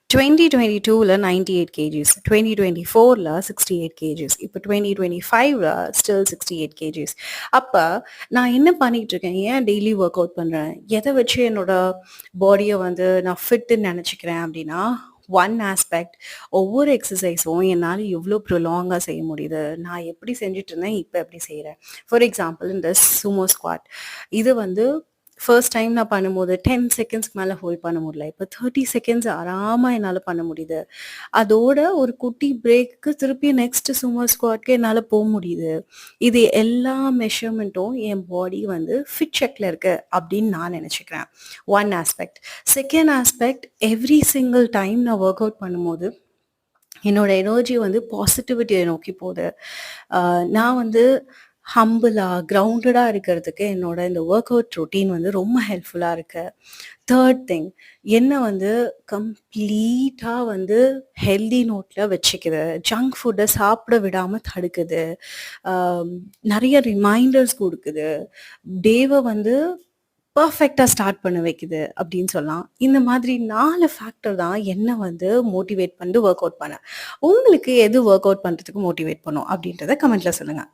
2022ல 98 KGs, 2024ல 68 KGs, இப்போ 2025ல still 68 KGs. அப்ப நான் என்ன பண்ணிட்டு இருக்கேன்? ஏன் டெய்லி ஒர்க் அவுட் பண்றேன்? எத வச்சு என்னோட பாடிய வந்து நான் ஃபிட்ன்னு நெனச்சுக்கிறேன் அப்டின்னா, ஒன் ஆஸ்பெக்ட் ஒவ்வொரு எக்ஸர்சைஸும் என்னால எவ்ளோ ப்ரொலாங்கா செய்ய முடியுது. நான் எப்படி செஞ்சுட்டு இருந்தேன், இப்ப எப்படி செய்றேன். ஃபார் எக்ஸாம்பிள் இந்த சுமோ ஸ்குவாட். இது வந்து ஃபர்ஸ்ட் டைம் நான் பண்ணும்போது 10 செகண்ட்ஸ்க்கு மேல ஹோல்ட் பண்ண முடியல. இப்ப 30 செகண்ட்ஸ் ஆராம என்னால பண்ண முடியுது. அதோட ஒரு குட்டி பிரேக்குக்கு திருப்பி நெக்ஸ்ட் சுமோ ஸ்குவாட்க்கு என்னால முடியுது. இது எல்லா மெஷர்மென்ட்டும் என் பாடி வந்து ஃபிட் செக்ல இருக்கு அப்படின்னு நான் நெனச்சுக்கிறேன். One aspect. Second aspect every single time நான் வொர்க் அவுட் பண்ணும்போது, என்னோட எனர்ஜி வந்து பாசிட்டிவிட்டிய நோக்கி போது. நான் வந்து ஹம்பிளா, கிரவுண்டடா இருக்கிறதுக்கு என்னோட இந்த வொர்க் அவுட் ரொட்டீன் வந்து ரொம்ப ஹெல்ப்ஃபுல்லா இருக்கு. தேர்ட் திங், என்ன வந்து கம்ப்ளீட்டா வந்து ஹெல்தி நோட்ல வச்சுக்குது. ஜங்க் ஃபுட்ட சாப்பிட விடாம தடுக்குது. நெறைய ரிமைண்டர்ஸ் குடுக்குது. டேவ வந்து பெர்ஃபெக்ட்டா ஸ்டார்ட் பண்ண வைக்குது அப்படின்னு சொல்லலாம். இந்த மாதிரி 4 ஃபேக்டர் தான் என்ன வந்து மோட்டிவேட் பண்ணிட்டு வொர்க் அவுட் பண்ண. உங்களுக்கு எது வொர்க் அவுட் பண்றதுக்கு மோட்டிவேட் பண்ணும் அப்படின்றத கமெண்ட்ல சொல்லுங்க.